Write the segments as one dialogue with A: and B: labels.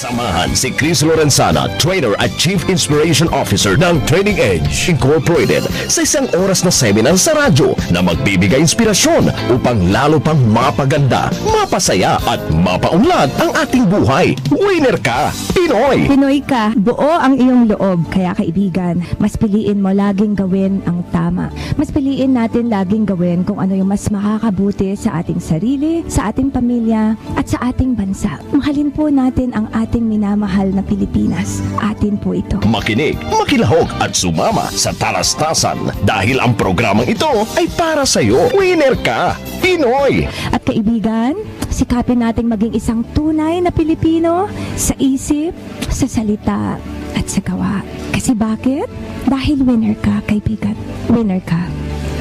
A: Samahan si Cris Lorenzana, Trainer at Chief Inspiration Officer ng Training Edge Incorporated sa isang oras na seminar sa radyo na magbibigay inspirasyon upang lalo pang mapaganda, mapasaya at mapaunlad ang ating buhay. Winner ka, Pinoy!
B: Pinoy ka, buo ang iyong loob. Kaya kaibigan, mas piliin mo laging gawin ang tama. Mas piliin natin laging gawin kung ano yung mas makakabuti sa ating sarili, sa ating pamilya, at sa ating bansa. Mahalin po natin ang ating minamahal na Pilipinas. Atin po ito.
A: Makinig, makilahok at sumama sa talastasan dahil ang programang ito ay para sa iyo. Winner ka, Pinoy!
B: At kaibigan, sikapin nating maging isang tunay na Pilipino sa isip, sa salita, at sa gawa. Kasi bakit? Dahil winner ka, kaibigan. Winner ka,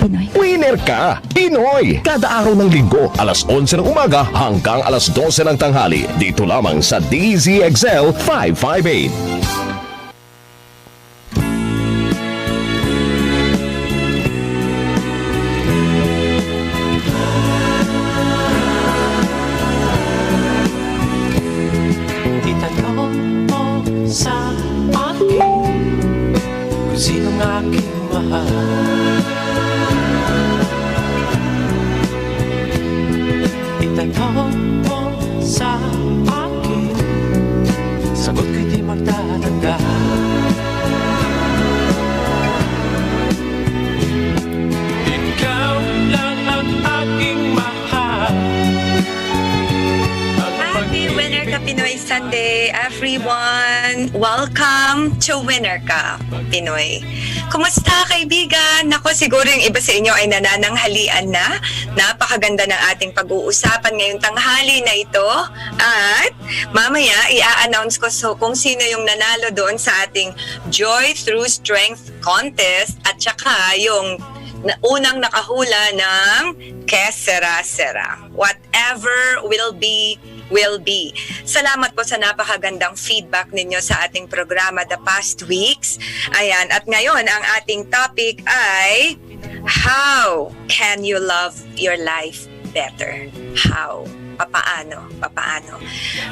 B: Pinoy.
A: Winner ka, Pinoy! Kada araw ng linggo, alas 11 ng umaga hanggang alas 12 ng tanghali. Dito lamang sa DZXL 558.
C: Itanong mo sa akin kung sinong aking mahal. Itanong mo sa akin, sagot ko'y di magtatanda. Ikaw lang ang aking mahal.
D: Happy Winner Ka Pinoy Sunday, everyone! Welcome to Winner Ka Pinoy. Kumusta kaibigan? Nako, siguro yung iba sa inyo ay nanananghalian na. Napakaganda ng ating pag-uusapan ngayong tanghali na ito. At mamaya, i-announce ko kung sino yung nanalo doon sa ating Joy Through Strength Contest at saka yung unang nakahula ng Kesera-sera. Whatever will be, will be. Salamat po sa napakagandang feedback ninyo sa ating programa the past weeks. Ayan, at ngayon ang ating topic ay how can you love your life better? How? Papaano? Papaano?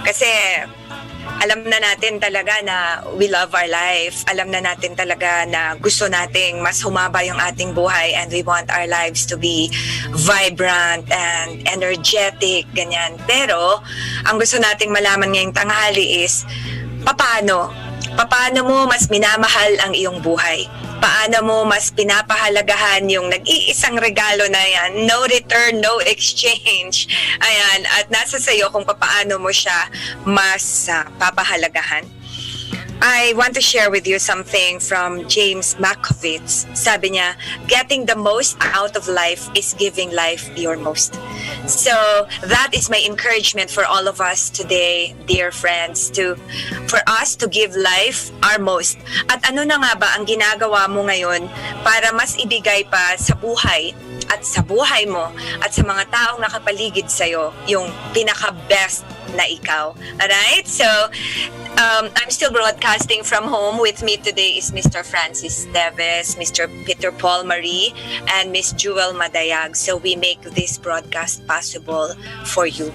D: Kasi alam na natin talaga na we love our life. Alam na natin talaga na gusto nating mas humaba yung ating buhay and we want our lives to be vibrant and energetic, ganyan. Pero, ang gusto nating malaman ngayong tanghali is, paano? Paano mo mas minamahal ang iyong buhay? Paano mo mas pinapahalagahan yung nag-iisang regalo na yan? No return, no exchange. Ayan, at nasa sayo kung paano mo siya mas papahalagahan. I want to share with you something from James Makovitz. Sabi niya, getting the most out of life is giving life your most. So that is my encouragement for all of us today, dear friends, for us to give life our most. At ano na nga ba ang ginagawa mo ngayon para mas ibigay pa sa buhay at sa buhay mo at sa mga taong nakapaligid sa'yo yung pinaka-best na ikaw. Alright? So, I'm still broadcasting from home. With me today is Mr. Francis Teves, Mr. Peter Paul Marie, and Miss Jewel Madayag. So we make this broadcast possible for you.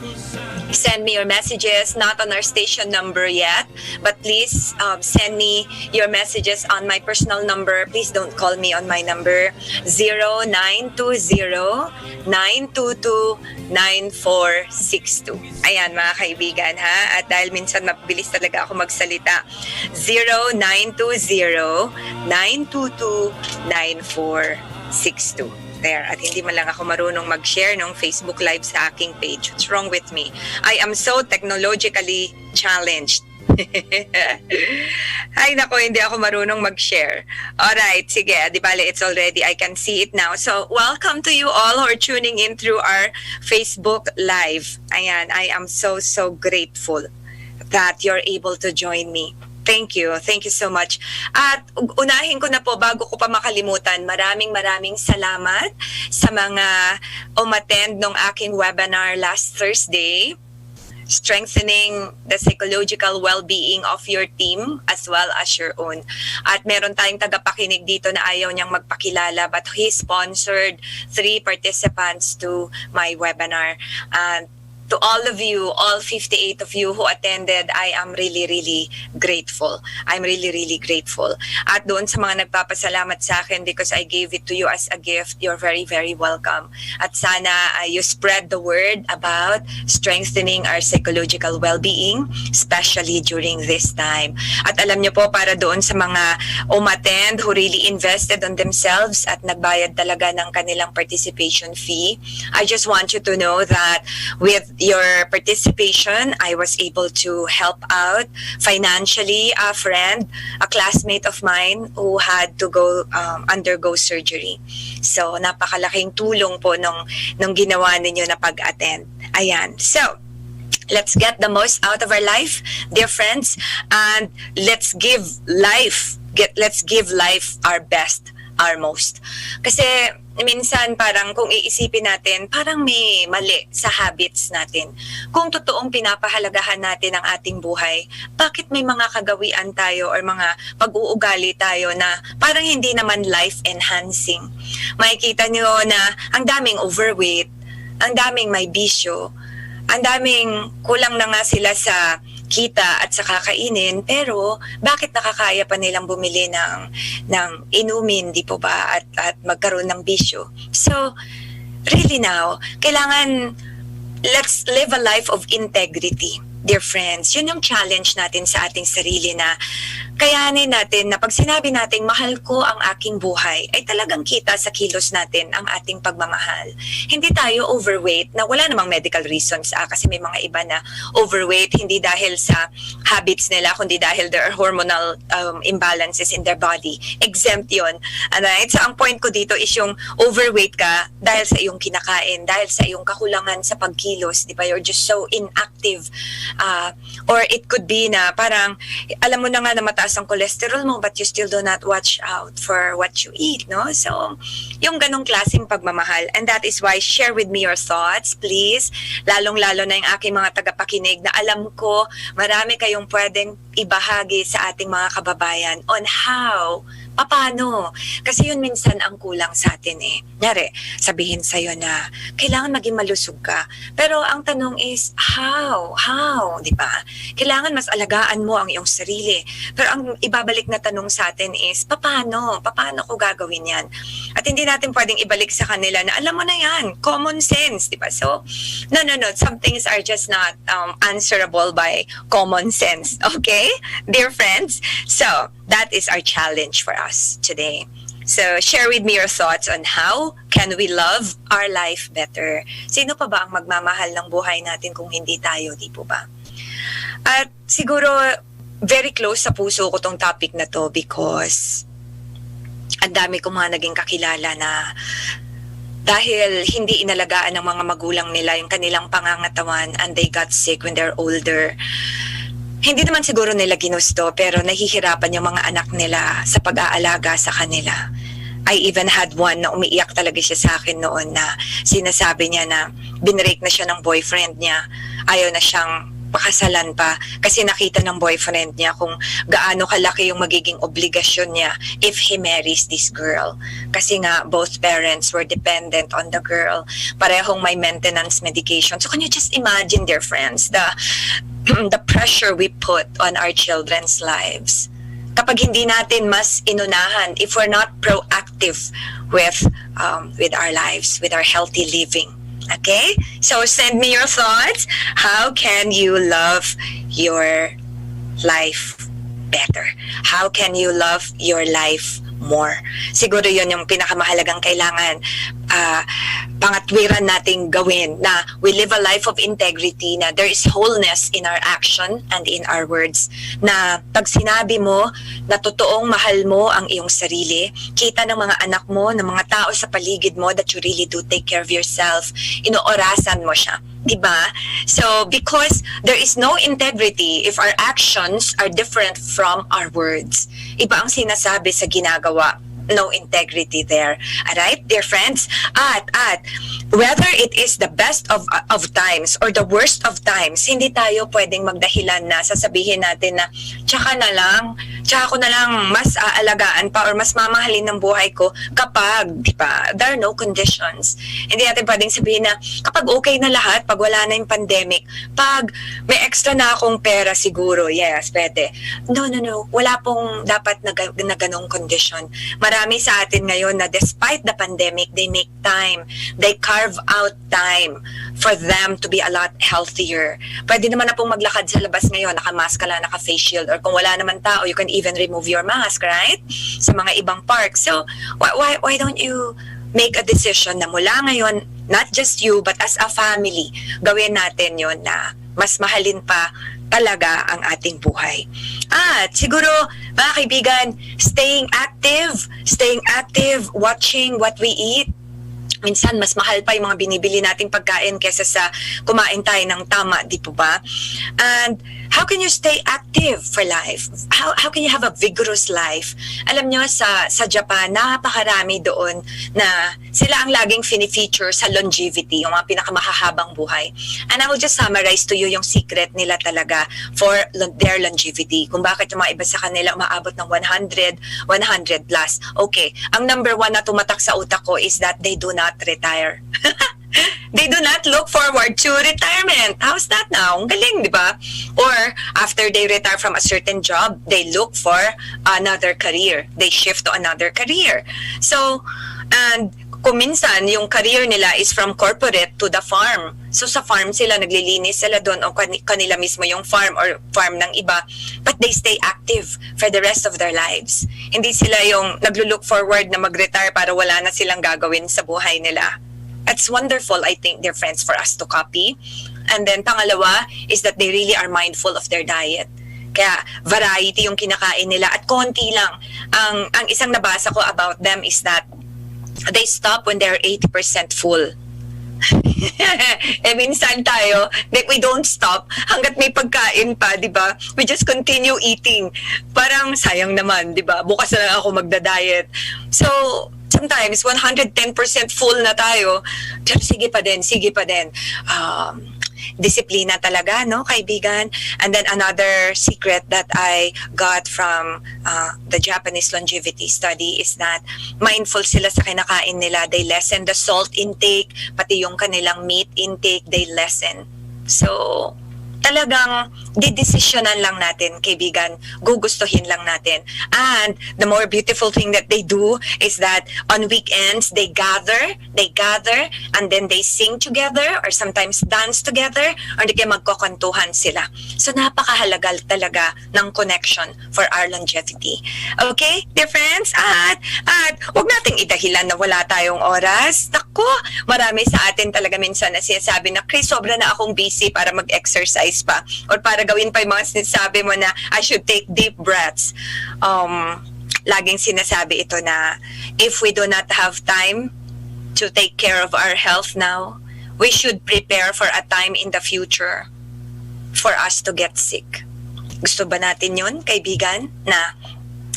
D: Send me your messages, not on our station number yet, but please send me your messages on my personal number. Please don't call me on my number, 0920-922-9462. Ayan mga kaibigan ha, at dahil minsan mabilis talaga ako magsalita, 0920-922-9462. There. At hindi man lang ako marunong mag-share ng Facebook Live sa aking page. What's wrong with me? I am so technologically challenged. Ay nako, hindi ako marunong mag-share. Alright, sige, di bale, it's already, I can see it now. So, welcome to you all who are tuning in through our Facebook Live. Ayan, I am so grateful that you're able to join me. Thank you so much. At unahin ko na po, bago ko pa makalimutan, maraming salamat sa mga umattend ng aking webinar last Thursday, strengthening the psychological well-being of your team as well as your own. At meron tayong tagapakinig dito na ayaw niyang magpakilala, but he sponsored 3 participants to my webinar. And to all of you, all 58 of you who attended, I am really, really grateful. I'm really, really grateful. At doon sa mga nagpapasalamat sa akin because I gave it to you as a gift, you're very, very welcome. At sana you spread the word about strengthening our psychological well-being, especially during this time. At alam niyo po, para doon sa mga umattend who really invested on themselves at nagbayad talaga ng kanilang participation fee, I just want you to know that with your participation, I was able to help out financially a friend, a classmate of mine who had to go undergo surgery. So, napakalaking tulong po nung ginawa ninyo na pag-attend. Ayan. So, let's get the most out of our life, dear friends, and let's give life our best, our most. Kasi minsan parang kung iisipin natin, parang may mali sa habits natin. Kung totoong pinapahalagahan natin ang ating buhay, bakit may mga kagawian tayo or mga pag-uugali tayo na parang hindi naman life-enhancing? Makikita nyo na ang daming overweight, ang daming may bisyo, ang daming kulang na nga sila sa kita at sa kakainin, pero bakit nakakaya pa nilang bumili ng inumin, di po ba, at magkaroon ng bisyo? So, really now, kailangan let's live a life of integrity, dear friends. Yun yung challenge natin sa ating sarili na kayanin natin na pag sinabi natin mahal ko ang aking buhay, ay talagang kita sa kilos natin ang ating pagmamahal. Hindi tayo overweight na wala namang medical reasons kasi may mga iba na overweight hindi dahil sa habits nila kundi dahil there are hormonal imbalances in their body. Exempt yun. Alright? So ang point ko dito is yung overweight ka dahil sa iyong kinakain, dahil sa iyong kakulangan sa pagkilos, di ba? You're just so inactive. Or it could be na parang alam mo na nga na mataas ang cholesterol mo but you still do not watch out for what you eat, no? So, yung ganong klaseng pagmamahal. And that is why share with me your thoughts, please. Lalong-lalo na yung aking mga tagapakinig na alam ko marami kayong pwedeng ibahagi sa ating mga kababayan on how, paano. Kasi yun minsan ang kulang sa atin eh. Nyari, sabihin sa'yo na kailangan maging malusog ka. Pero ang tanong is, how? Di ba? Kailangan mas alagaan mo ang iyong sarili. Pero ang ibabalik na tanong sa atin is, paano? Paano ko gagawin yan? At hindi natin pwedeng ibalik sa kanila na alam mo na yan, common sense, di ba? So, no. Some things are just not answerable by common sense. Okay? Dear friends? So, that is our challenge for us today. So, share with me your thoughts on how can we love our life better. Sino pa ba ang magmamahal ng buhay natin kung hindi tayo, di po ba? At siguro, very close sa puso ko tong topic na to because ang dami kong mga naging kakilala na dahil hindi inalagaan ng mga magulang nila yung kanilang pangangatawan and they got sick when they're older. Hindi naman siguro nila ginusto pero nahihirapan yung mga anak nila sa pag-aalaga sa kanila. I even had one na umiiyak talaga siya sa akin noon na sinasabi niya na binrake na siya ng boyfriend niya. Ayaw na siyang pakasalan pa kasi nakita ng boyfriend niya kung gaano kalaki yung magiging obligasyon niya if he marries this girl. Kasi nga both parents were dependent on the girl. Parehong may maintenance medication. So can you just imagine, dear friends, the pressure we put on our children's lives kapag hindi natin mas inunahan, if we're not proactive with our lives, with our healthy living. Okay? So send me your thoughts. How can you love your life better? How can you love your life more? Siguro yun yung pinakamahalagang kailangan pangatwiran nating gawin na we live a life of integrity, na there is wholeness in our action and in our words, na pag sinabi mo na totoong mahal mo ang iyong sarili, kita ng mga anak mo, ng mga tao sa paligid mo that you really do take care of yourself, inoorasan mo siya. Diba? So, because there is no integrity if our actions are different from our words. Iba ang sinasabi sa ginagawa. No integrity there. Alright, dear friends? At whether it is the best of times or the worst of times, hindi tayo pwedeng magdahilan na sasabihin natin na tsaka na lang Tsaka ko na lang mas aalagaan pa or mas mamahalin ng buhay ko kapag, di ba, there are no conditions. Hindi natin pwedeng sabihin na kapag okay na lahat, pag wala na yung pandemic, pag may extra na akong pera siguro, yes, pwede. No. Wala pong dapat na ganong condition. Marami sa atin ngayon na despite the pandemic, they make time. They carve out time for them to be a lot healthier. Pwede naman na pong maglakad sa labas ngayon, naka-mask ka lang, naka-face shield, or kung wala naman tao, you can even remove your mask, right? Sa mga ibang parks. So, why don't you make a decision na mula ngayon, not just you, but as a family, gawin natin yon na mas mahalin pa talaga ang ating buhay. At siguro, mga kaibigan, staying active, watching what we eat. Minsan, mas mahal pa yung mga binibili nating pagkain kesa sa kumain tayo ng tama, di po ba? And how can you stay active for life? How can you have a vigorous life? Alam nyo, sa Japan, napakarami doon na sila ang laging fini-feature sa longevity, yung mga pinakamahahabang buhay. And I will just summarize to you yung secret nila talaga for their longevity. Kung bakit yung mga iba sa kanila umaabot ng 100 plus. Okay, ang number one na tumatak sa utak ko is that they do not retire. They do not look forward to retirement. How's that now? Ang galing, di ba? Or after they retire from a certain job, they look for another career. They shift to another career. So, and kung minsan, yung career nila is from corporate to the farm. So sa farm sila, naglilinis sila doon o kanila mismo yung farm or farm ng iba. But they stay active for the rest of their lives. Hindi sila yung naglo-look forward na mag-retire para wala na silang gagawin sa buhay nila. It's wonderful, I think, dear friends, for us to copy. And then pangalawa is that they really are mindful of their diet. Kaya variety yung kinakain nila at konti lang. Ang isang nabasa ko about them is that they stop when they're 80% full. Minsan tayo, like we don't stop hanggat may pagkain pa, di ba? We just continue eating. Parang sayang naman, di ba? Bukas na lang ako magda-diet. So, sometimes 110% full na tayo, pero sige pa din. Disiplina talaga, no, kaibigan? And then another secret that I got from the Japanese longevity study is that mindful sila sa kinakain nila. They lessen the salt intake, pati yung kanilang meat intake, they lessen. So, talagang didesisyonan lang natin, kaibigan, gugustuhin lang natin. And the more beautiful thing that they do is that on weekends, they gather, and then they sing together or sometimes dance together or di kaya magkukwentuhan sila. So napakahalaga talaga ng connection for our longevity. Okay, dear friends? At huwag nating idahilan na wala tayong oras. Naku, marami sa atin talaga minsan na sinasabi na, Cris, sobra na akong busy para mag-exercise pa or para gawin pa yung mga sinasabi mo na I should take deep breaths. Laging sinasabi ito na if we do not have time to take care of our health now, we should prepare for a time in the future for us to get sick. Gusto ba natin yun, kaibigan? Na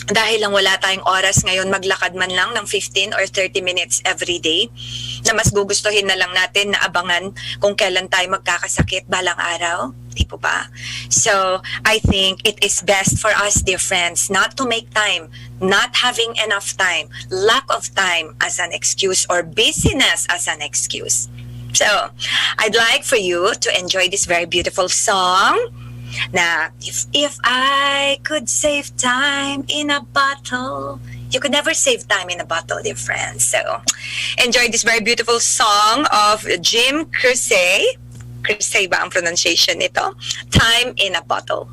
D: dahil lang wala tayong oras ngayon, maglakad man lang ng 15 or 30 minutes every day, na mas gugustuhin na lang natin na abangan kung kailan tayo magkakasakit balang araw. Di po ba? So, I think it is best for us, dear friends, not to make time, not having enough time, lack of time as an excuse or busyness as an excuse. So, I'd like for you to enjoy this very beautiful song. Na if I could save time in a bottle, you could never save time in a bottle, dear friends. So, enjoy this very beautiful song of Jim Cris. Cris ba ang pronunciation nito? Time in a Bottle.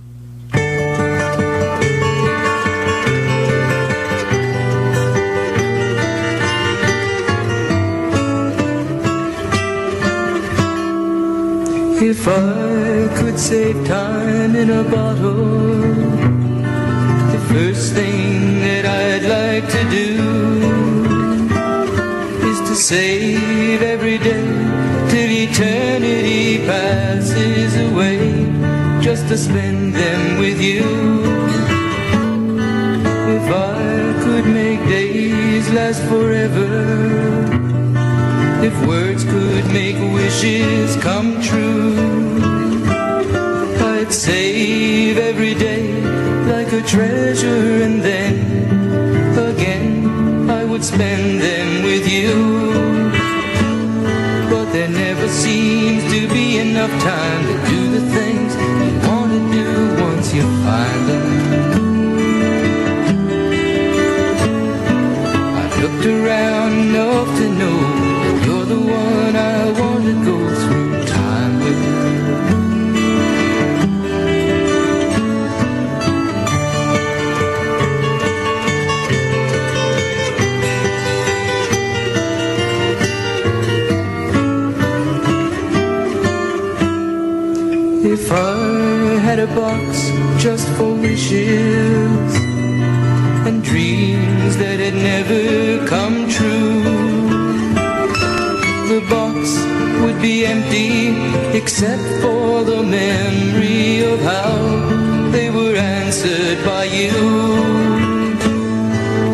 C: If I could save time in a bottle, the first thing that I'd like to do is to save every day till eternity passes away, just to spend them with you. If I could make days last forever, if words could make wishes come true, I'd save every day like a treasure, and then again I would spend them with you. But there never seems to be enough time to do the things you want to do once you find them. I've looked around enough to know you're the one I want to go through time with. If I had a box just for wishes and dreams that had never come true, the box would be empty except for the memory of how they were answered by you.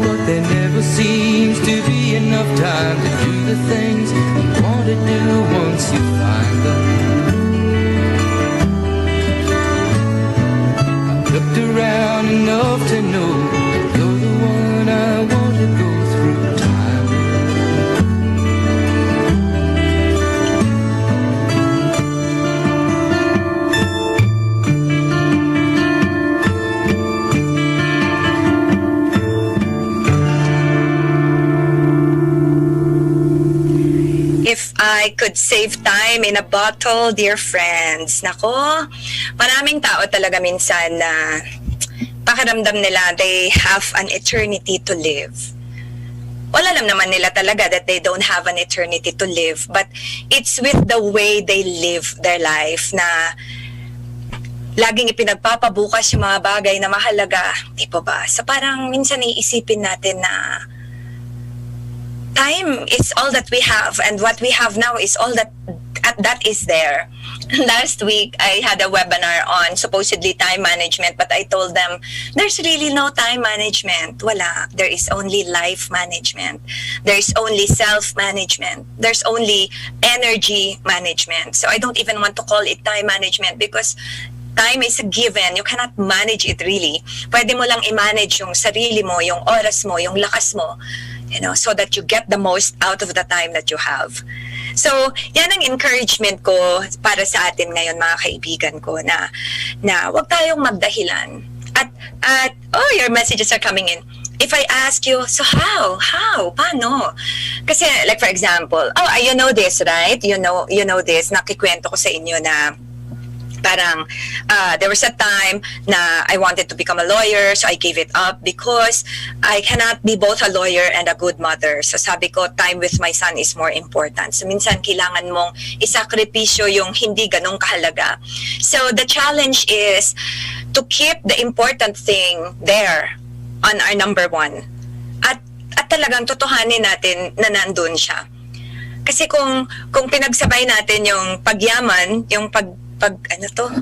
C: But there never seems to be enough time to do the things you want to do once you find them. Looked around enough to know you're the one I want to go through time with.
D: If I could save time in a bottle, dear friends. Nako, maraming tao talaga minsan na pakiramdam nila they have an eternity to live. Well, alam naman nila talaga that they don't have an eternity to live, but it's with the way they live their life na laging ipinagpapabukas yung mga bagay na mahalaga. Di ba ba? So parang minsan iisipin natin na time is all that we have, and what we have now is all that is there. Last week, I had a webinar on supposedly time management, but I told them, there's really no time management. Wala. There is only life management. There is only self-management. There's only energy management. So I don't even want to call it time management because time is a given. You cannot manage it really. Pwede mo lang i-manage yung sarili mo, yung oras mo, yung lakas mo, so that you get the most out of the time that you have. So, yan ang encouragement ko para sa atin ngayon, mga kaibigan ko, na wag tayong magdahilan. At your messages are coming in. If I ask you, so how? Paano? Kasi, like for example, you know this, right? You know this, nakikwento ko sa inyo na parang there was a time na I wanted to become a lawyer, so I gave it up because I cannot be both a lawyer and a good mother. So sabi ko, time with my son is more important. So minsan kailangan mong isakripisyo yung hindi ganong kahalaga. So the challenge is to keep the important thing there on our number one. At talagang totohanin natin na nandun siya. Kasi kung pinagsabay natin yung pagyaman, yung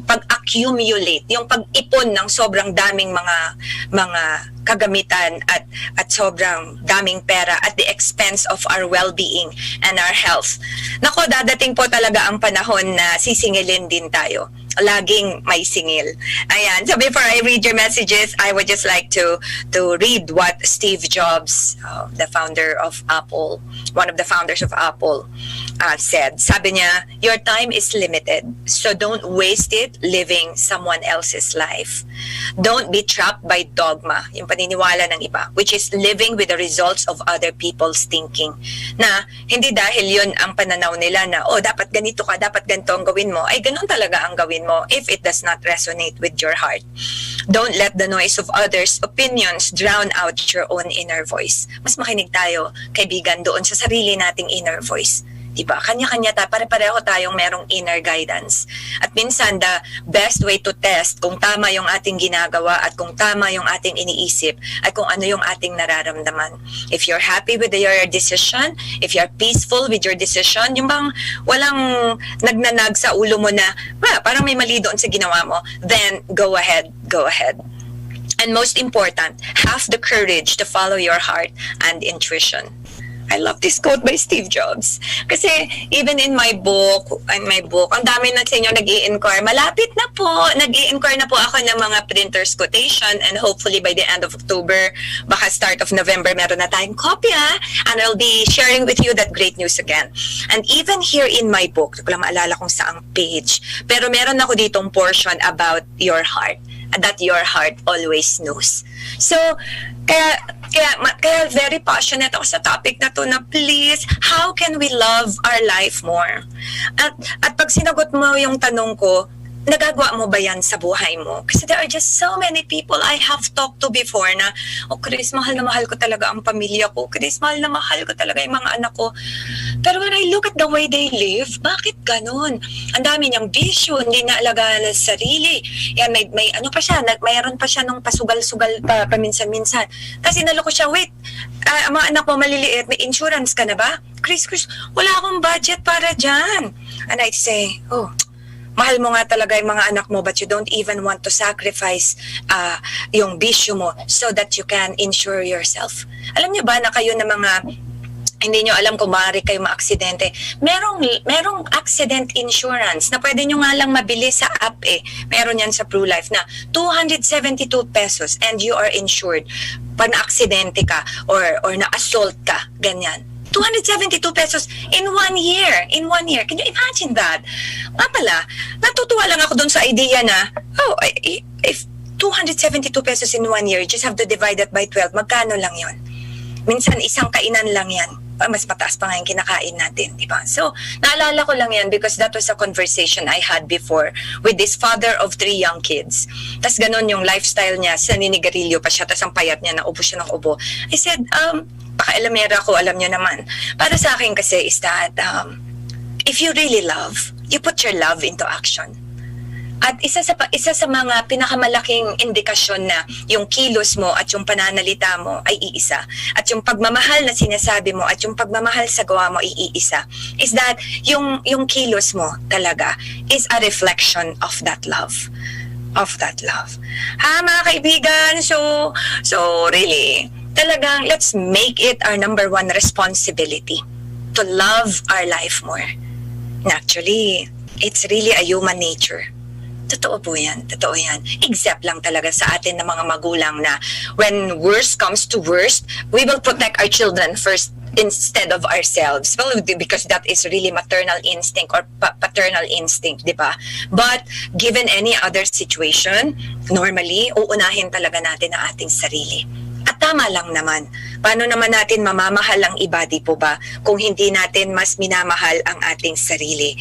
D: pag-accumulate, yung pag-ipon ng sobrang daming mga kagamitan at sobrang daming pera at the expense of our well-being and our health. Nako, dadating po talaga ang panahon na sisingilin din tayo. Laging may singil. Ayan. So before I read your messages, I would just like to read what Steve Jobs, the founder of Apple, one of the founders of Apple, said. Sabi niya, your time is limited, so don't waste it living someone else's life. Don't be trapped by dogma, yung paniniwala ng iba, which is living with the results of other people's thinking. Na hindi dahil yun ang pananaw nila na, dapat ganito ka, dapat ganito ang gawin mo, ay ganun talaga ang gawin mo if it does not resonate with your heart. Don't let the noise of others' opinions drown out your own inner voice. Mas makinig tayo, kaibigan, doon sa sarili nating inner voice. Diba? Kanya-kanya pare-pareho tayong merong inner guidance. At minsan, the best way to test kung tama yung ating ginagawa at kung tama yung ating iniisip ay kung ano yung ating nararamdaman. If you're happy with your decision, if you're peaceful with your decision, yung bang walang nagnanag sa ulo mo na, parang may mali doon sa ginawa mo, then go ahead. And most important, have the courage to follow your heart and intuition. I love this quote by Steve Jobs. Kasi even in my book, ang dami na sa inyo nag-i-inquire. Malapit na po, nag-i-inquire na po ako ng mga printers quotation, and hopefully by the end of October, baka start of November, meron na tayong kopya, and I'll be sharing with you that great news again. And even here in my book, hindi ko lang maalala kung saang page, pero meron ako ditong portion about your heart, that your heart always knows. So, kaya very passionate ako sa topic na to, na please, how can we love our life more? At pag sinagot mo yung tanong ko, nagagawa mo ba yan sa buhay mo? Kasi there are just so many people I have talked to before na, oh Cris, mahal na mahal ko talaga ang pamilya ko. Cris, mahal na mahal ko talaga yung mga anak ko. Pero when I look at the way they live, bakit ganun? Ang dami niyang bisyo, hindi naalagaan sa sarili. Yan, may ano pa siya, mayroon pa siya nung pasugal-sugal pa paminsan-minsan. Kasi naloko siya, wait, ang mga anak mo maliliit, may insurance ka na ba? Cris, wala akong budget para dyan. And I'd say, oh, mahal mo nga talaga yung mga anak mo, but you don't even want to sacrifice yung bisyo mo so that you can insure yourself. Alam niyo ba na kayo na mga hindi nyo alam kung maaari kayo maaksidente, merong accident insurance na pwede nyo nga lang mabili sa app eh. Meron yan sa PruLife na 272 pesos and you are insured pag na-aksidente ka or na-assault ka, ganyan. 272 pesos in 1 year. In 1 year. Can you imagine that? Nga pala, natutuwa lang ako dun sa idea na, if 272 pesos in 1 year, you just have to divide that by 12, magkano lang yon? Minsan, isang kainan lang yan. Mas mataas pa nga yung kinakain natin, di ba? So, naalala ko lang yan because that was a conversation I had before with this father of 3 young kids. Tas ganun yung lifestyle niya, naninigarilyo pa siya, tas ang payat niya, naubo siya ng ubo. I said, pakailamera ko, alam niyo naman. Para sa akin kasi is that, if you really love, you put your love into action. At isa sa mga pinakamalaking indikasyon na yung kilos mo at yung pananalita mo ay iisa. At yung pagmamahal na sinasabi mo at yung pagmamahal sa gawa mo ay iisa. Is that yung kilos mo talaga is a reflection of that love. Of that love. Ha, mga kaibigan? So really, talagang let's make it our number 1 responsibility to love our life more. And actually, it's really a human nature. Totoo po yan. Totoo yan. Except lang talaga sa atin na mga magulang na when worst comes to worst, we will protect our children first instead of ourselves. Well, because that is really maternal instinct or paternal instinct, di ba? But given any other situation, normally, uunahin talaga natin ang ating sarili. At tama lang naman. Paano naman natin mamamahal ang iba, di po ba? Kung hindi natin mas minamahal ang ating sarili.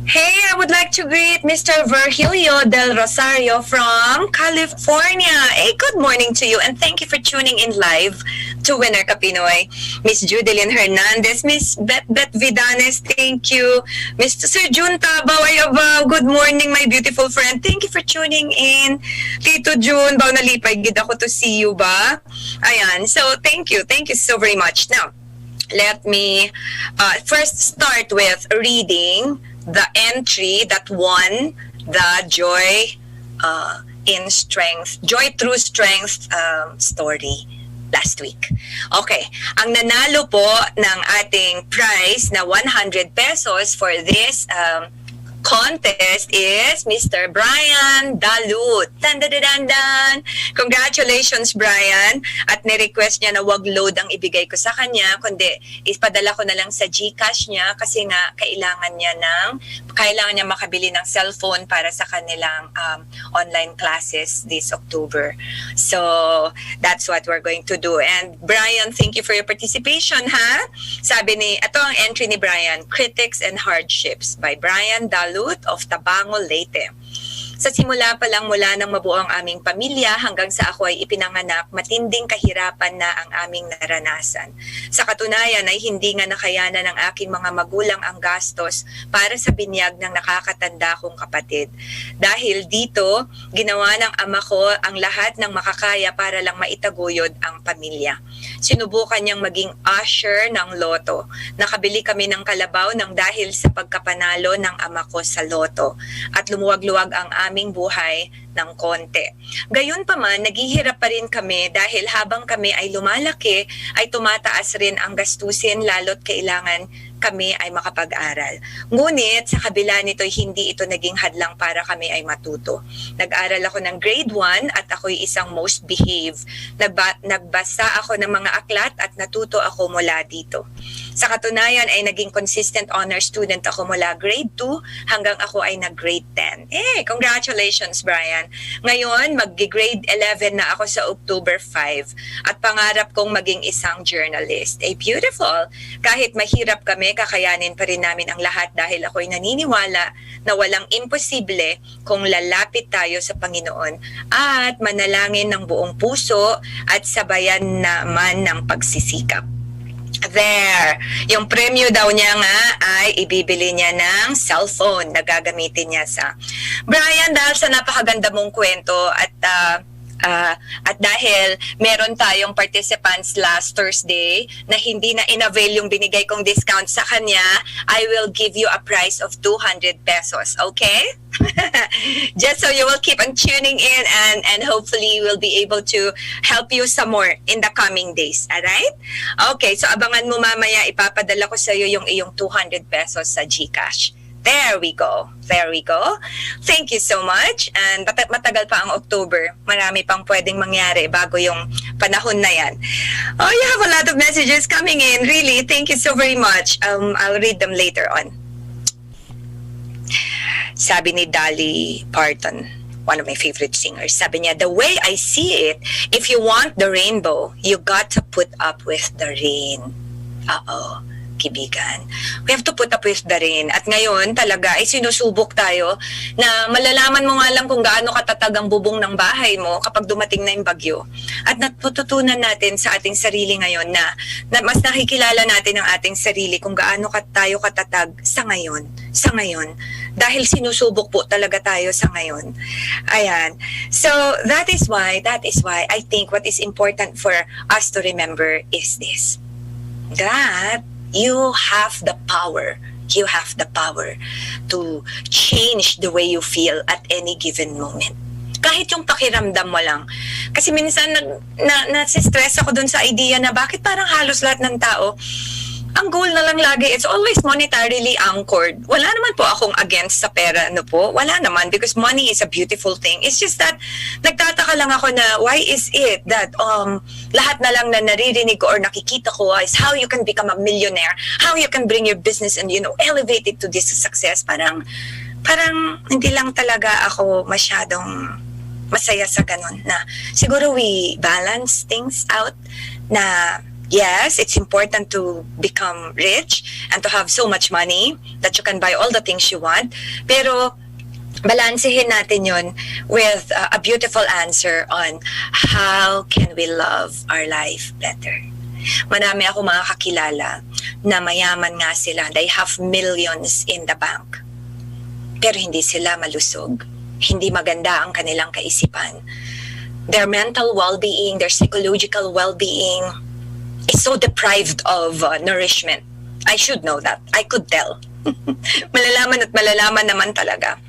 D: Hey, I would like to greet Mr. Virgilio del Rosario from California. Hey, good morning to you and thank you for tuning in live to Winner Ka Pinoy. Miss Judeline Hernandez, Miss Bet Vidanes, thank you. Mr. Sir Jun Tabaw, good morning my beautiful friend. Thank you for tuning in. Tito Jun, baw nalipay, gid ako to see you ba? Ayan, so thank you so very much. Now, let me first start with reading the entry that won the Joy Through Strength story last week. Okay, ang nanalo po ng ating prize na 100 pesos for this contest is Mr. Brian Dalut. Dan. Congratulations, Brian. At ni-request niya na wag load ang ibigay ko sa kanya, kundi ipadala ko na lang sa GCash niya kasi nga kailangan niya makabili ng cellphone para sa kanilang online classes this October. So, that's what we're going to do. And Brian, thank you for your participation, ha? Ito ang entry ni Brian, Critics and Hardships by Brian Dalut of Tabango, Leyte. Sa simula pa lang mula nang mabuo ang aming pamilya hanggang sa ako ay ipinanganak, matinding kahirapan na ang aming naranasan. Sa katunayan ay hindi nga nakayanan ng aking mga magulang ang gastos para sa binyag ng nakakatanda kong kapatid. Dahil dito, ginawa ng ama ko ang lahat ng makakaya para lang maitaguyod ang pamilya. sinubukan niyang maging usher ng loto. Nakabili kami ng kalabaw ng dahil sa pagkapanalo ng ama ko sa loto. At lumuwag-luwag ang aming buhay ng konti. Gayunpaman, naghihirap pa rin kami dahil habang kami ay lumalaki, ay tumataas rin ang gastusin lalo't kailangan kami ay makapag-aral. Ngunit sa kabila nito, hindi ito naging hadlang para kami ay matuto. Nag-aral ako ng grade 1 at ako'y isang most behaved. Nagbasa ako ng mga aklat at natuto ako mula dito. Sa katunayan ay naging consistent honor student ako mula grade 2 hanggang ako ay nag-grade 10. Congratulations, Brian. Ngayon, mag-grade 11 na ako sa October 5 at pangarap kong maging isang journalist. Beautiful. Kahit mahirap kami, kakayanin pa rin namin ang lahat dahil ako'y naniniwala na walang imposible kung lalapit tayo sa Panginoon at manalangin ng buong puso at sabayan naman ng pagsisikap. There. Yung premyo daw niya nga ay ibibili niya ng cellphone na gagamitin niya sa Brian, dahil sa napakaganda mong kwento at dahil meron tayong participants last Thursday na hindi na inavail yung binigay kong discount sa kanya, I will give you a price of 200 pesos, okay? Just so you will keep on tuning in and hopefully we'll be able to help you some more in the coming days, alright? Okay, so abangan mo mamaya, ipapadala ko sa iyo yung iyong 200 pesos sa GCash. There we go. There we go. Thank you so much. And matagal pa ang October. Marami pang pwedeng mangyari bago yung panahon na yan. Oh, you have a lot of messages coming in. Really, thank you so very much. I'll read them later on. Sabi ni Dolly Parton, one of my favorite singers, sabi niya, the way I see it, if you want the rainbow, you got to put up with the rain. Kibigan. We have to put up with the rain. At ngayon talaga ay sinusubok tayo na malalaman mo nga lang kung gaano katatag ang bubong ng bahay mo kapag dumating na yung bagyo. At natututunan natin sa ating sarili ngayon na mas nakikilala natin ang ating sarili kung gaano tayo katatag sa ngayon. Sa ngayon. Dahil sinusubok po talaga tayo sa ngayon. Ayan. So that is why I think what is important for us to remember is this. That you have the power to change the way you feel at any given moment. Kahit yung pakiramdam mo lang. Kasi minsan nasistress ako dun sa idea na bakit parang halos lahat ng tao, ang goal na lang lagi, it's always monetarily anchored. Wala naman po akong against sa pera, wala naman, because money is a beautiful thing. It's just that, nagtataka lang ako na, why is it that lahat na lang na naririnig ko or nakikita ko is how you can become a millionaire, how you can bring your business and, elevate it to this success. Parang hindi lang talaga ako masyadong masaya sa ganun na siguro we balance things out na yes, it's important to become rich and to have so much money that you can buy all the things you want. Pero balansehin natin yun with a beautiful answer on how can we love our life better. Marami ako mga kakilala na mayaman nga sila. They have millions in the bank. Pero hindi sila malusog. Hindi maganda ang kanilang kaisipan. Their mental well-being, their psychological well-being is so deprived of nourishment. I should know that. I could tell. Malalaman at malalaman naman talaga.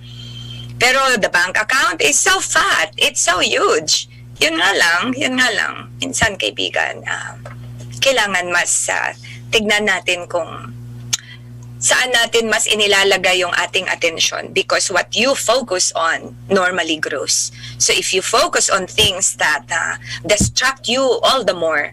D: Pero the bank account is so fat. It's so huge. Yun nga lang. Minsan, kaibigan, kailangan mas tignan natin kung saan natin mas inilalagay yung ating atensyon, because what you focus on normally grows. So if you focus on things that distract you all the more,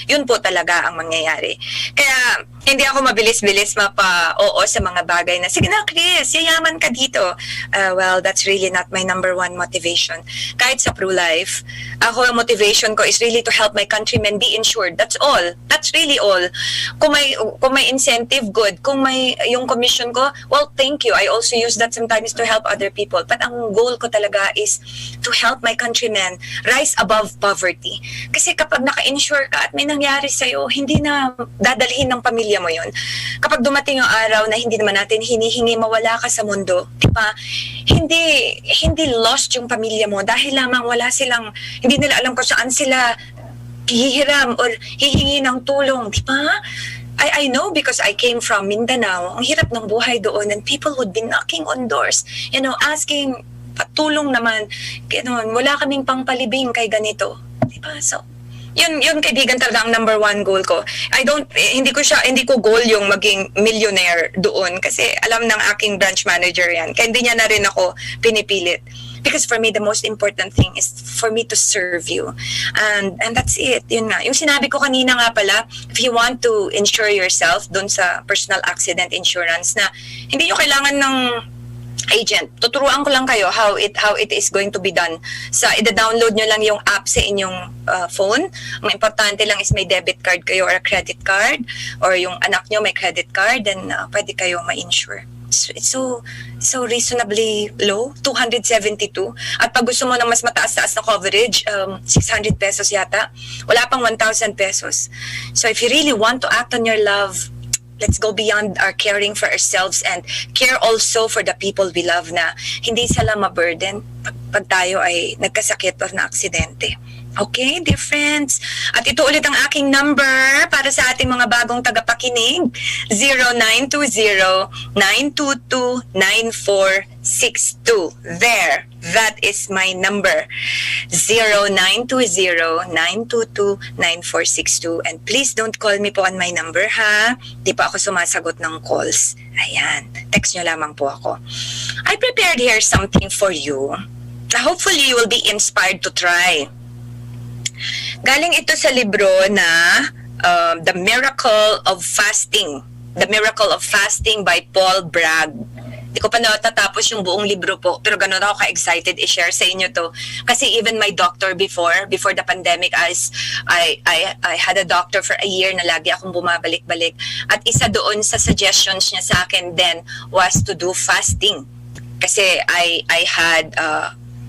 D: yun po talaga ang mangyayari. Kaya hindi ako mabilis-bilis mapa-oo sa mga bagay na, sige na Cris, yayaman ka dito. Well, that's really not my number one motivation. Kahit sa pro-life, ako ang motivation ko is really to help my countrymen be insured. That's all. That's really all. Kung may incentive, good. Kung may yung commission ko, well, thank you. I also use that sometimes to help other people. But ang goal ko talaga is to help my countrymen rise above poverty. Kasi kapag naka-insure ka at may nangyari sa'yo, hindi na dadalhin ng pamilya mo yun. Kapag dumating yung araw na hindi naman natin hinihingi mawala ka sa mundo, diba? Hindi lost yung pamilya mo dahil lamang wala silang, hindi nila alam kung saan sila hihiram or hihingi ng tulong, di ba? I know because I came from Mindanao. Ang hirap ng buhay doon and people would be knocking on doors, asking patulong naman. Wala kaming pangpalibing kay ganito. Diba? So, yun kaibigan talaga ang number one goal ko. Hindi ko goal yung maging millionaire doon kasi alam ng aking branch manager yan. Kaya hindi niya na rin ako pinipilit. Because for me, the most important thing is for me to serve you. And that's it. Yun nga. Yung sinabi ko kanina nga pala, if you want to insure yourself dun sa personal accident insurance na hindi nyo kailangan ng agent. Tuturuan ko lang kayo how it is going to be done. Ida-download nyo lang yung app sa inyong phone. Ang importante lang is may debit card kayo or a credit card or yung anak nyo may credit card, then pwede kayo ma-insure. It's so reasonably low, 272. At pag gusto mo ng mas mataas-taas na coverage, 600 pesos yata. Wala pang 1,000 pesos. So if you really want to act on your love, let's go beyond our caring for ourselves and care also for the people we love na hindi sila ma-burden pag tayo ay nagkasakit or na-aksidente. Okay, dear friends? At ito ulit ang aking number para sa ating mga bagong tagapakinig. 0920-922-9462. There, that is my number. 0920-922-9462. And please don't call me po on my number, ha? Di pa ako sumasagot ng calls. Ayan, text nyo lamang po ako. I prepared here something for you. Hopefully, you will be inspired to try. Galing ito sa libro na The Miracle of Fasting. The Miracle of Fasting by Paul Bragg. Hindi ko pa natatapos yung buong libro po, pero ganun ako ka-excited i-share sa inyo to. Kasi even my doctor before the pandemic, I had a doctor for a year na lagi akong bumabalik-balik. At isa doon sa suggestions niya sa akin then was to do fasting. Kasi I had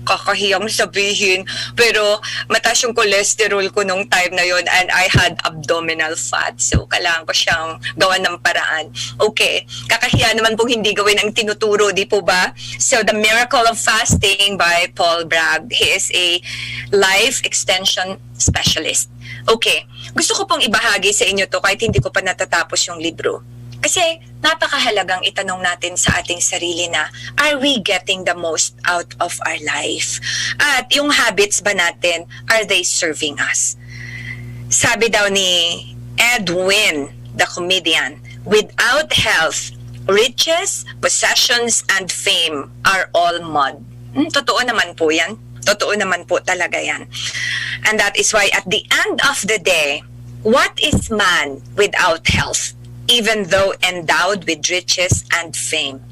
D: kakahiyang sabihin, pero mataas yung cholesterol ko nung time na yon and I had abdominal fat. So, kailangan ko siyang gawan ng paraan. Okay, kakahiya naman pong hindi gawin ang tinuturo, di po ba? So, The Miracle of Fasting by Paul Bragg. He is a life extension specialist. Okay, gusto ko pong ibahagi sa inyo to kahit hindi ko pa natatapos yung libro. Kasi napakahalagang itanong natin sa ating sarili na, are we getting the most out of our life? At yung habits ba natin, are they serving us? Sabi daw ni Edwin, the comedian, without health, riches, possessions, and fame are all mud. Totoo naman po yan. Totoo naman po talaga yan. And that is why at the end of the day, what is man without health? Even though endowed with riches and fame.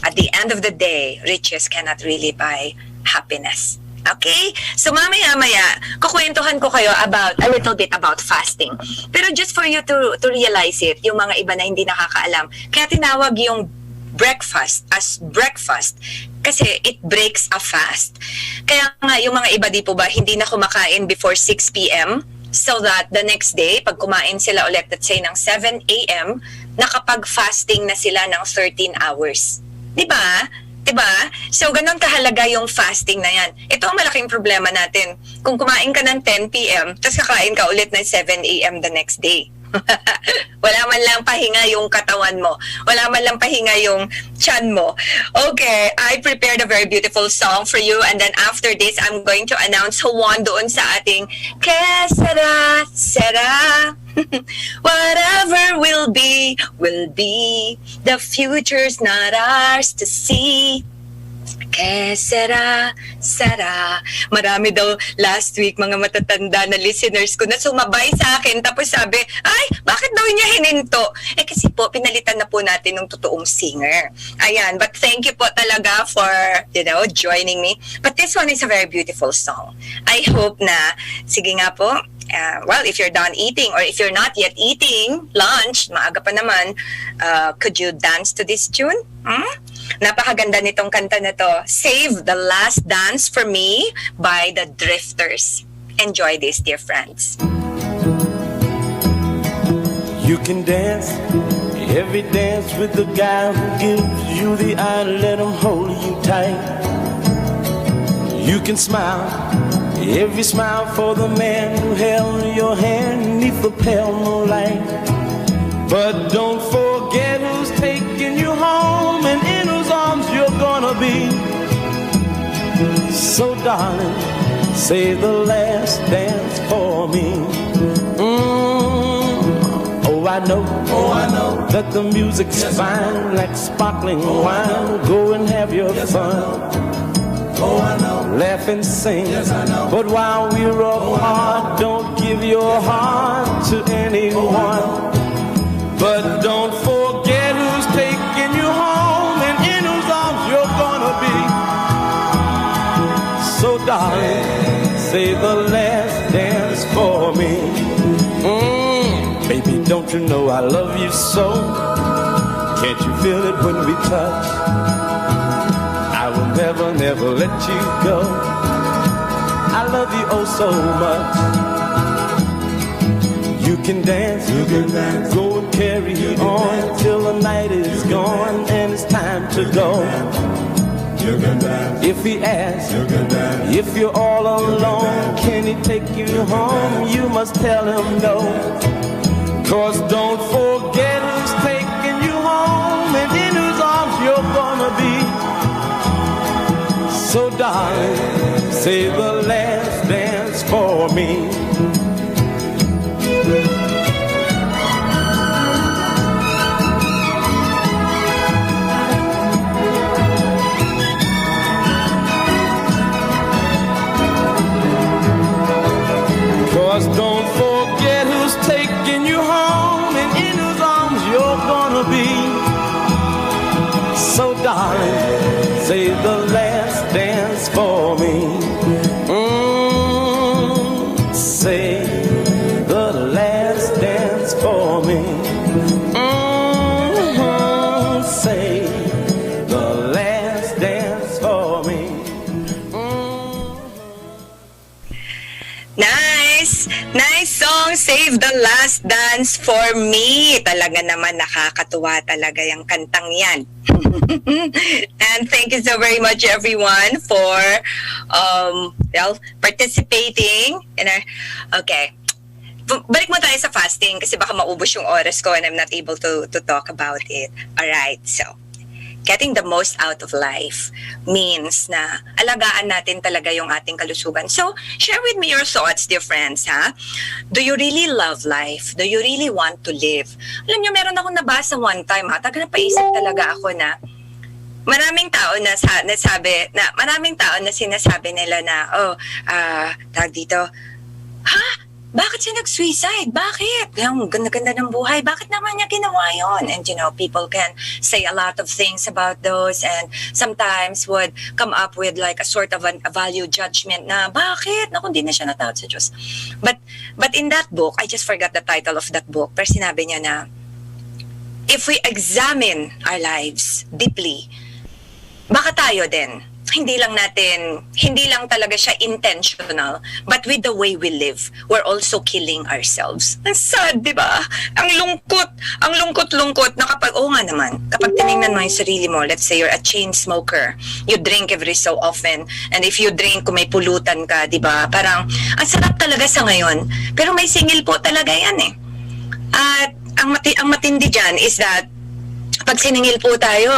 D: At the end of the day, riches cannot really buy happiness. Okay? So mamaya-maya, kukwentuhan ko kayo about a little bit about fasting. Pero just for you to realize it, yung mga iba na hindi nakakaalam, kaya tinawag yung breakfast as breakfast kasi it breaks a fast. Kaya nga yung mga iba di po ba hindi na kumakain before 6 p.m. so that the next day, pag kumain sila ulit, let's say, ng 7 a.m., nakapag-fasting na sila ng 13 hours. Diba? Diba? So, ganun kahalaga yung fasting na yan. Ito ang malaking problema natin. Kung kumain ka ng 10 p.m., tapos kakain ka ulit ng 7 a.m. the next day. Wala man lang pahinga yung katawan mo. Wala man lang pahinga yung tiyan mo. Okay, I prepared a very beautiful song for you and then after this, I'm going to announce who won doon sa ating Que Sera, Sera. Whatever will be, will be. The future's not ours to see. Que sera, sera. Marami daw last week mga matatanda na listeners ko na sumabay sa akin tapos sabi, ay, bakit daw niya hininto? Kasi po, pinalitan na po natin ng totoong singer. Ayan, but thank you po talaga for, joining me. But this one is a very beautiful song. I hope na, sige nga po, well, if you're done eating or if you're not yet eating lunch, maaga pa naman, could you dance to this tune? Napakaganda nitong kanta na to. Save the Last Dance for Me by the Drifters. Enjoy this, dear friends.
E: You can dance every dance with the guy who gives you the eye, let him hold you tight. You can smile Every smile for the man who held your hand neath the pale moonlight. But don't forget who's taking you home and in whose arms you're gonna be. So darling, say the last dance for me. Oh, I know that the music's fine, like sparkling wine. Go and have your fun. Oh, I know. Laugh and sing. Yes, I know. But while we're apart, don't give your heart to anyone. But don't forget who's taking you home and in whose arms you're gonna be. So darling, say the last dance for me. Baby, don't you know I love you so? Can't you feel it when we touch? I will never, never let you go. I love you oh so much. You can dance, go and carry on till the night is gone and it's time to go. If he asks, if you're all alone, can he take you home? You must tell him no. 'Cause don't forget who's taking you home and in whose arms you're gonna be. So darling, say the last dance for me. Don't forget who's taking you home and in whose arms you're gonna be. So darling, say the last dance for me. Say the last dance for me. Say the last dance for me.
D: Nice song, Save the Last Dance for Me. Talaga naman nakakatuwa talaga yung kantang yan. And thank you so very much everyone for participating in our... Okay. Balik mo tayo sa fasting kasi baka maubos yung oras ko and I'm not able to talk about it. Alright, so getting the most out of life means na alagaan natin talaga yung ating kalusugan. So, share with me your thoughts, dear friends, ha? Do you really love life? Do you really want to live? Alam niyo, meron akong nabasa one time, ha? Napaisip talaga ako na maraming tao na sinasabi nila na, tag dito, ha? Bakit siya nag-suicide? Bakit? Yung ganda-ganda ng buhay. Bakit naman niya ginawa yun? And people can say a lot of things about those and sometimes would come up with like a sort of a value judgment na bakit? Naku, hindi na siya natawad sa Diyos. But in that book, I just forgot the title of that book, pero sinabi niya na if we examine our lives deeply, baka tayo din. Hindi lang talaga siya intentional, but with the way we live, we're also killing ourselves. Ang sad, di ba? Ang lungkot na kapag tinignan mo yung sarili mo, let's say you're a chain smoker, you drink every so often, and if you drink, kung may pulutan ka, di ba? Parang, ang sarap talaga sa ngayon, pero may singil po talaga yan eh. At ang matindi dyan is that, pag siningil po tayo,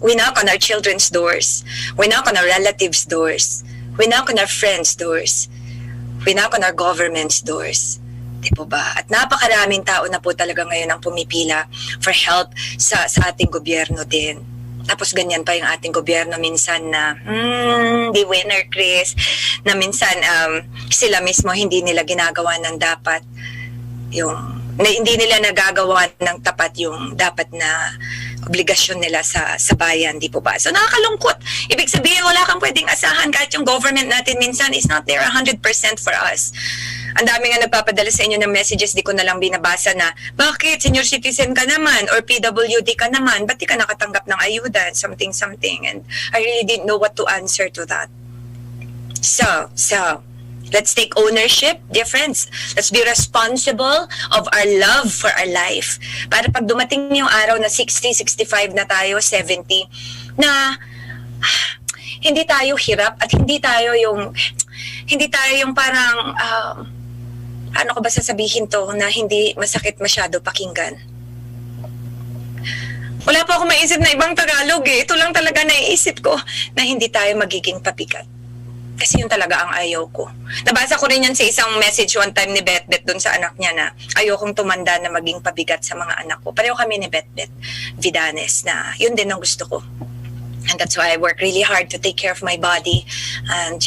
D: we knock on our children's doors. We knock on our relatives' doors. We knock on our friends' doors. We knock on our government's doors. Di po ba? At napakaraming tao na po talaga ngayon ang pumipila for help sa ating gobyerno din. Tapos ganyan pa yung ating gobyerno minsan na, di winner, Cris, na minsan sila mismo hindi nila ginagawa ng dapat hindi nila nagagawa ng tapat yung dapat na obligasyon nila sa bayan, di po ba? So nakakalungkot. Ibig sabihin, wala kang pwedeng asahan kahit yung government natin minsan is not there 100% for us. Ang dami nga nagpapadala sa inyo ng messages, di ko na lang binabasa na, bakit senior citizen ka naman or PWD ka naman, ba't di ka nakatanggap ng ayuda, something. And I really didn't know what to answer to that. So, let's take ownership, dear friends. Let's be responsible of our love for our life. Para pag dumating yung araw na 60, 65 na tayo, 70, na hindi tayo hirap at hindi tayo yung parang ano ko ba sasabihin to na hindi masakit masyado pakinggan. Wala pa ako maisip na ibang Tagalog eh. Ito lang talaga naiisip ko na hindi tayo magiging pabigat. Kasi yun talaga ang ayaw ko. Nabasa ko rin yan sa isang message one time ni Betbet dun sa anak niya na ayokong tumanda na maging pabigat sa mga anak ko. Pareho kami ni Betbet Vidanes na yun din ang gusto ko. And that's why I work really hard to take care of my body. And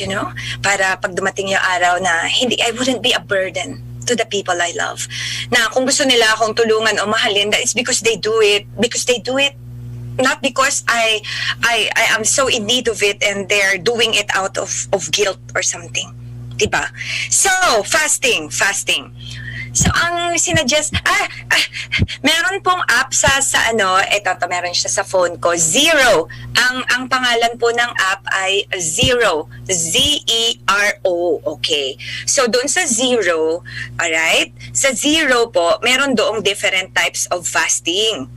D: para pag dumating yung araw na I wouldn't be a burden to the people I love. Na kung gusto nila akong tulungan o mahalin, that is because they do it. Because they do it not because I am so in need of it and they're doing it out of guilt or something. Diba? So, fasting. So, ang sinuggest, meron pong app meron siya sa phone ko, Zero. Ang pangalan po ng app ay Zero. Z-E-R-O. Okay. So, doon sa Zero, alright? Sa Zero po, meron doong different types of fasting.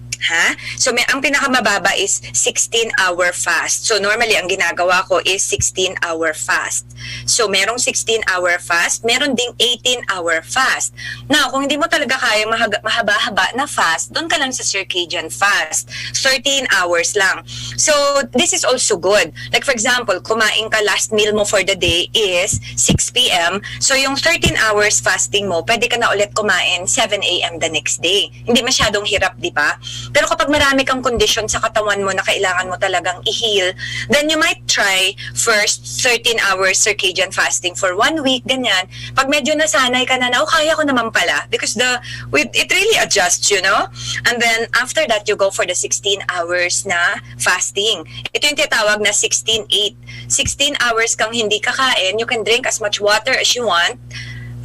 D: So ang pinakamababa is 16-hour fast. So normally ang ginagawa ko is 16-hour fast. So merong 16-hour fast, meron ding 18-hour fast. Now, kung hindi mo talaga kaya mahaba-haba na fast, doon ka lang sa circadian fast. 13 hours lang. So this is also good. Like for example, kumain ka, last meal mo for the day is 6 p.m. So yung 13 hours fasting mo, pwede ka na ulit kumain 7 a.m. the next day. Hindi masyadong hirap, di ba? Pero kapag marami kang kondisyon sa katawan mo na kailangan mo talagang i-heal, then you might try first 13 hours circadian fasting for 1 week, ganyan. Pag medyo nasanay ka na, kaya ko naman pala. Because it really adjusts, And then after that, you go for the 16 hours na fasting. Ito yung tinatawag na 16-8. 16 hours kang hindi kakain, you can drink as much water as you want.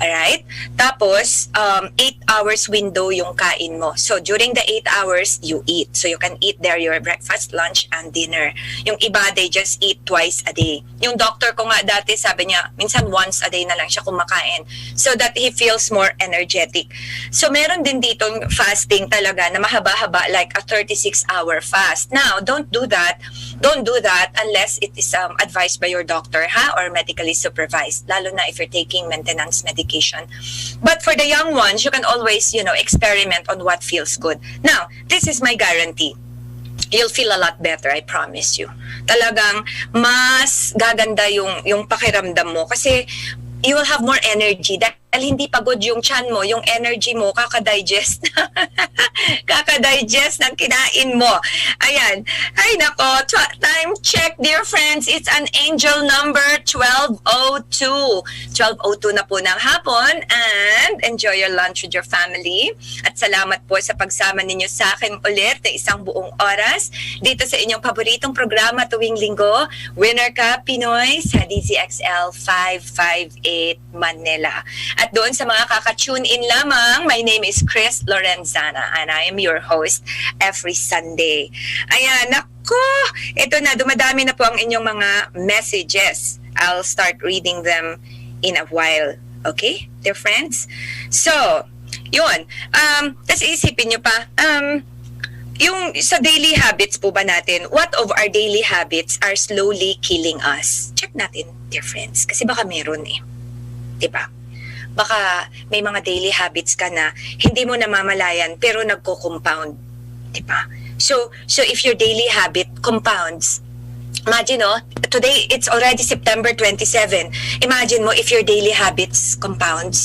D: Alright? Tapos, 8 hours window yung kain mo. So, during the 8 hours, you eat. So, you can eat there your breakfast, lunch, and dinner. Yung iba, they just eat twice a day. Yung doctor ko nga dati, sabi niya, minsan once a day na lang siya kumakain. So that he feels more energetic. So, meron din ditong fasting talaga na mahaba-haba, like a 36-hour fast. Now, don't do that. Don't do that unless it is advised by your doctor, or medically supervised. Lalo na if you're taking maintenance medication. But for the young ones, you can always, experiment on what feels good. Now, this is my guarantee. You'll feel a lot better, I promise you. Talagang mas gaganda yung pakiramdam mo kasi you will have more energy dahil hindi pagod yung tiyan mo, yung energy mo, kakadigest ng kinain mo. Ayan. Ay nako, time check, dear friends. It's an angel number 12:02. 12:02 na po ng hapon and enjoy your lunch with your family. At salamat po sa pagsama ninyo sa akin ulit na isang buong oras dito sa inyong paboritong programa tuwing linggo, Winner Ka Pinoy sa DZXL 558 Manila. At doon sa mga kaka-tune in lamang, my name is Cris Lorenzana and I am your host every Sunday. Ayan, nako! Ito na, dumadami na po ang inyong mga messages. I'll start reading them in a while. Okay, dear friends? So, yun. Tapos isipin nyo pa, yung sa daily habits po ba natin, what of our daily habits are slowly killing us? Check natin, dear friends. Kasi baka meron diba? Baka may mga daily habits ka na hindi mo namamalayan pero nagko-compound. Diba? So if your daily habit compounds, imagine today it's already September 27. Imagine mo if your daily habits compound.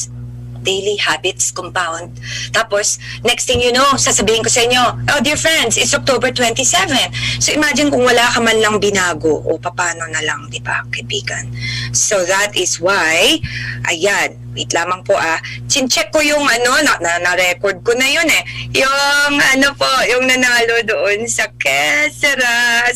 D: Tapos, next thing you know, sasabihin ko sa inyo, oh dear friends, it's October 27. So imagine kung wala ka man lang binago, paano na lang, di ba, kaibigan? So that is why, ayan, wait lamang po chin-check ko yung na-record ko na yun yung yung nanalo doon sa Sera,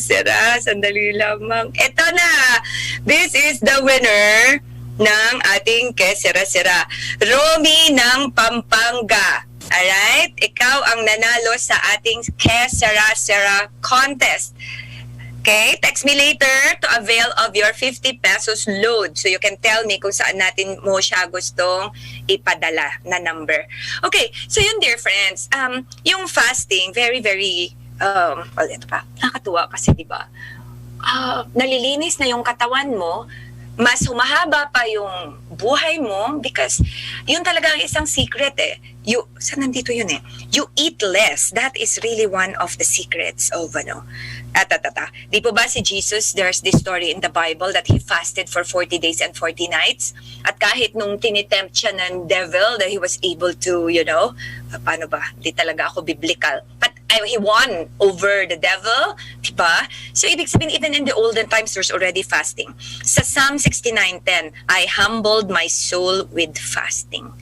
D: sandali lamang. Ito na, this is the winner ng ating Sera. Romy ng Pampanga. Alright? Ikaw ang nanalo sa ating Sera contest. Okay? Text me later to avail of your 50 pesos load. So you can tell me kung saan natin mo siya gustong ipadala na number. Okay. So yun, dear friends. Yung fasting, very, very, ito pa. Nakakatuwa kasi, di ba? nalilinis na yung katawan mo, mas humahaba pa yung buhay mo because yun talaga ang isang secret eh. Saan nandito yun eh? You eat less. That is really one of the secrets of Di po ba si Jesus, there's this story in the Bible that he fasted for 40 days and 40 nights. At kahit nung tinitempt siya ng devil, that he was able to, paano ba? Di talaga ako biblical. But he won over the devil, diba? So, ibig sabihin, even in the olden times, there's already fasting. Sa Psalm 69:10, I humbled my soul with fasting.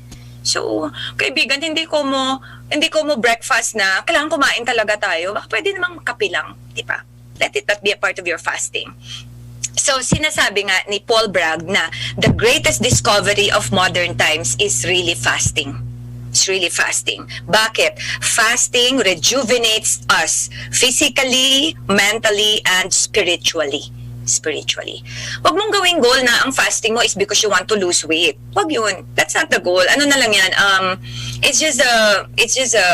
D: So, kaibigan, hindi ko mo breakfast na, kailangan kumain talaga tayo. Baka pwede namang kape lang, diba? Let it not be a part of your fasting. So, sinasabi nga ni Paul Bragg na the greatest discovery of modern times is really fasting. It's really fasting. Bakit? Fasting rejuvenates us physically, mentally, and spiritually. Wag mong gawing goal na ang fasting mo is because you want to lose weight. Wag yun. That's not the goal. Ano na lang yan? It's just a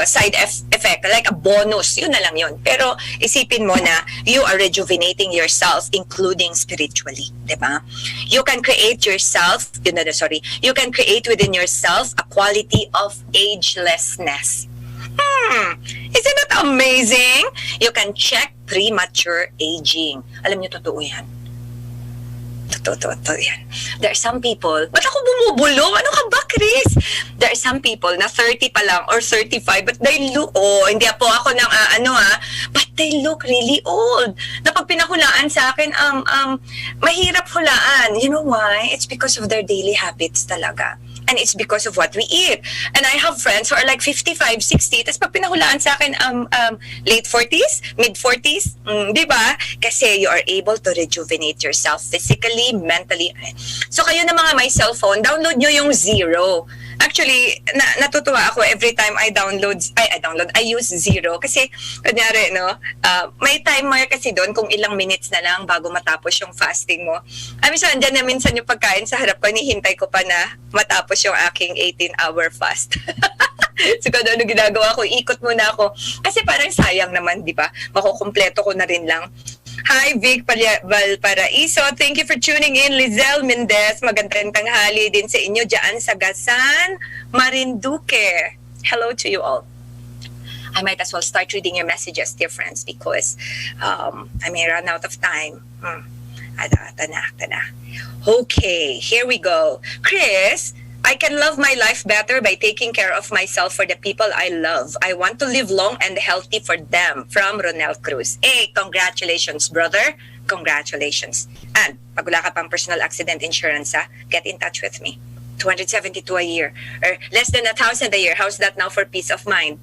D: side effect, like a bonus. Yun na lang yun. Pero isipin mo na you are rejuvenating yourself, including spiritually. Diba? You can create You can create within yourself a quality of agelessness. Isn't that amazing? You can check premature aging. Alam niyo, totoo yan. Totoo yan. There are some people, ba't ako bumubulong? Ano ka ba, Cris? There are some people na 30 pa lang or 35, but they look, hindi po ako ng but they look really old. Na pag pinahulaan sa akin, mahirap hulaan. You know why? It's because of their daily habits talaga. And it's because of what we eat. And I have friends who are like 55, 60, tapos pag pinahulaan sa akin, late 40s, mid 40s, di ba? Kasi you are able to rejuvenate yourself physically, mentally. So kayo na mga may cellphone, download nyo yung Zero. Actually, natutuwa ako every time I use Zero. Kasi, kunyari, may timer kasi doon kung ilang minutes na lang bago matapos yung fasting mo. Minsan, andyan na minsan yung pagkain sa harap ko, nihintay ko pa na matapos yung aking 18-hour fast. So, kung ano ginagawa ko, ikot muna ako. Kasi parang sayang naman, di ba? Makukumpleto ko na rin lang. Hi, Vic Valparaiso. Thank you for tuning in. Lizelle Mendez, magandang tanghali din sa inyo dyan sa Gasan, Marinduque. Hello to you all. I might as well start reading your messages, dear friends, because I may run out of time. Okay, here we go. Cris, I can love my life better by taking care of myself for the people I love. I want to live long and healthy for them. From Ronel Cruz. Hey, congratulations, brother. Congratulations. And pag wala ka pang personal accident insurance, get in touch with me. 272 a year. Or less than 1,000 a year. How's that now for peace of mind?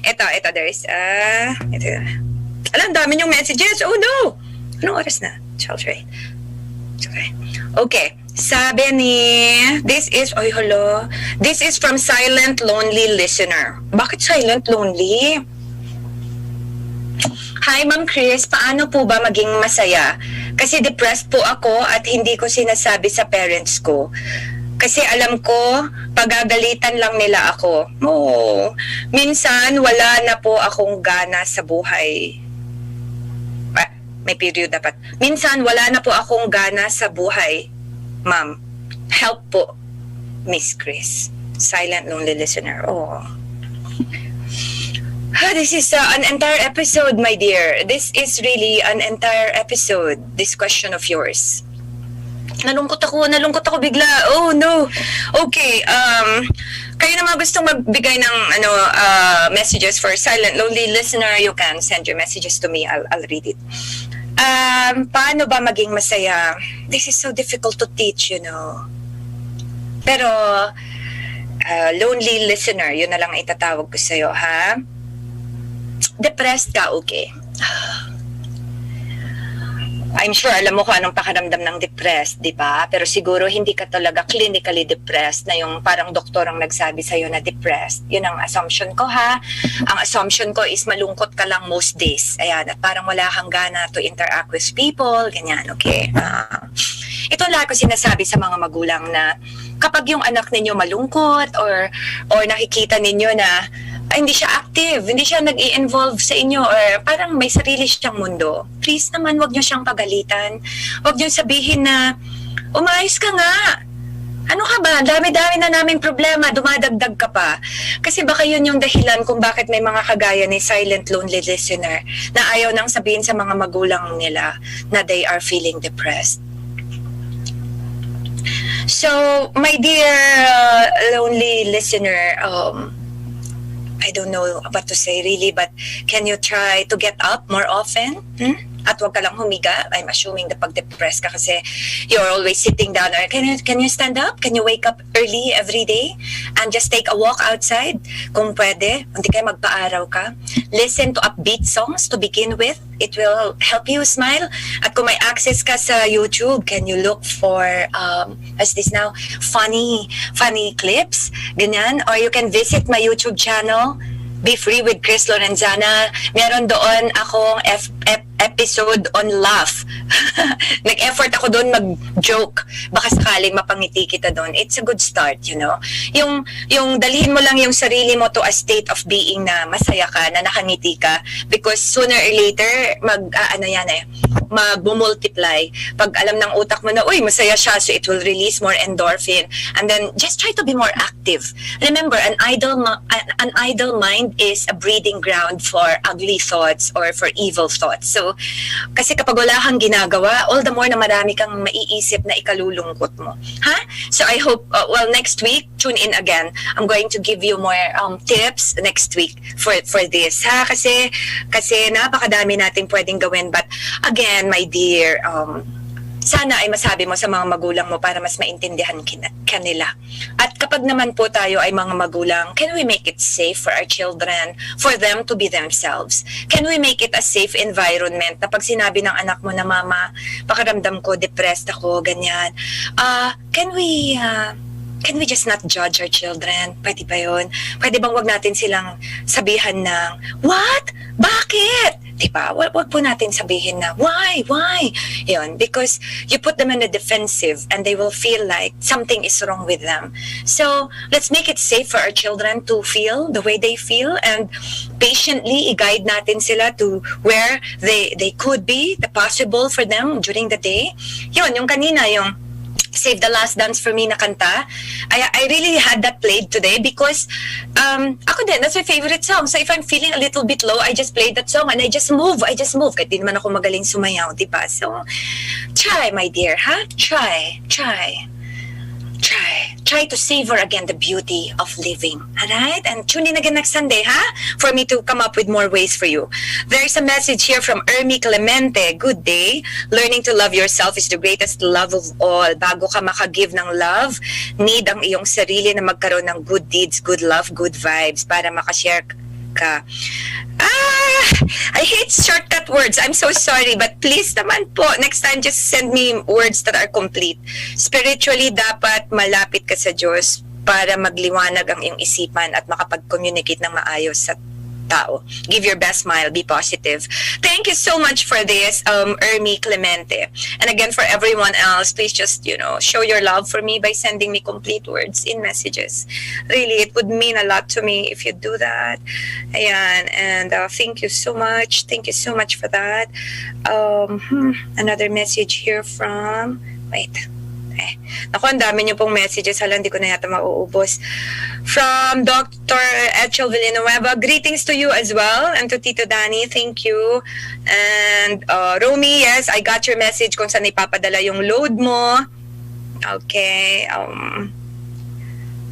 D: Ito, there is, alam, dami yung messages. Oh, no. Anong oras na? 12, right? Okay. Sabi ni, this is from Silent Lonely Listener. Bakit silent lonely? Hi, Ma'am Cris, paano po ba maging masaya? Kasi depressed po ako at hindi ko sinasabi sa parents ko. Kasi alam ko, pagagalitan lang nila ako. Minsan, wala na po akong gana sa buhay. May period dapat. Minsan, wala na po akong gana sa buhay. Ma'am, help po, Miss Cris. Silent Lonely Listener. This is an entire episode, my dear. This is really an entire episode, this question of yours. Nalungkot ako bigla. Oh, no. Okay, kayo na mga gustong magbigay ng messages for Silent Lonely Listener, you can send your messages to me. I'll read it. Paano ba maging masaya? This is so difficult to teach, Pero, lonely listener, yun na lang itatawag ko sa'yo, ha? Depressed ka, okay. I'm sure alam mo kung anong pakiramdam ng depressed, di ba? Pero siguro hindi ka talaga clinically depressed na yung parang doktor ang nagsabi sa'yo na depressed. Yun ang assumption ko, ha? Ang assumption ko is malungkot ka lang most days. Ayan, at parang wala kang gana to interact with people, ganyan, okay? Ito lahat ko sinasabi sa mga magulang na kapag yung anak ninyo malungkot or nakikita ninyo na hindi siya active, hindi siya nag-i-involve sa inyo or parang may sarili siyang mundo. Please naman, wag niyo siyang pagalitan. Wag niyo sabihin na, umayos ka nga. Ano ka ba? Dami-dami na naming problema, dumadagdag ka pa. Kasi baka yun yung dahilan kung bakit may mga kagaya ni Silent Lonely Listener na ayaw nang sabihin sa mga magulang nila na they are feeling depressed. So, my dear lonely listener, I don't know what to say really, but can you try to get up more often? At wag ka lang humiga. I'm assuming na pag-depressed ka kasi you're always sitting down. Or can you stand up? Can you wake up early every day and just take a walk outside? Kung pwede, hindi kayo magpa-araw ka. Listen to upbeat songs to begin with. It will help you smile. At kung may access ka sa YouTube, can you look for, as this now, funny clips? Ganyan. Or you can visit my YouTube channel, Be Free with Cris Lorenzana. Meron doon akong episode on laugh. Nag-effort ako doon mag-joke. Baka sakaling mapangiti kita doon. It's a good start, you know. Yung dalhin mo lang yung sarili mo to a state of being na masaya ka, na nakangiti ka. Because sooner or later, mag-multiply. Pag alam ng utak mo na, uy, masaya siya, so it will release more endorphin. And then, just try to be more active. Remember, an idle mind is a breeding ground for ugly thoughts or for evil thoughts. So, kasi kapag wala kang ginagawa, all the more na marami kang maiisip na ikalulungkot mo. Ha? So, I hope, next week, tune in again. I'm going to give you more tips next week for this. Ha? Kasi napakadami nating pwedeng gawin. But, again, my dear, sana ay masabi mo sa mga magulang mo para mas maintindihan kanila. At kapag naman po tayo ay mga magulang, can we make it safe for our children, for them to be themselves? Can we make it a safe environment na pag sinabi ng anak mo na, mama, pakiramdam ko, depressed ako, ganyan. Can we just not judge our children? Pwede ba yun? Pwede bang wag natin silang sabihan ng, what? Bakit? Diba? Wag po natin sabihin na, why? Yun, because you put them in the defensive and they will feel like something is wrong with them. So, let's make it safe for our children to feel the way they feel and patiently i-guide natin sila to where they could be, the possible for them during the day. Yun, yung kanina, yung Save the Last Dance for me na kanta. I really had that played today because ako din, that's my favorite song. So if I'm feeling a little bit low, I just play that song and I just move. Kahit di naman ako magaling sumayaw, diba? So, try, my dear, ha? Try to savor again the beauty of living. Alright? And tune in again next Sunday, ha? For me to come up with more ways for you. There's a message here from Ermi Clemente. Good day. Learning to love yourself is the greatest love of all. Bago ka makagive ng love, need ang iyong sarili na magkaroon ng good deeds, good love, good vibes para makashare ka. I hate shortcut words. I'm so sorry. But please naman po, next time just send me words that are complete. Spiritually, dapat malapit ka sa Diyos para magliwanag ang iyong isipan at makapag-communicate ng maayos sa tao. Give your best smile. Be positive. Thank you so much for this, Ermi Clemente. And again, for everyone else, please just, show your love for me by sending me complete words in messages. Really, it would mean a lot to me if you do that. Ayan. And thank you so much. Thank you so much for that. Another message here from... Wait. Naku, ang dami niyo pong messages. Hala, hindi ko na yata mauubos. From Dr. Echel Villanueva, greetings to you as well. And to Tito Danny, thank you. And Romy, yes, I got your message kung saan ipapadala yung load mo. Okay.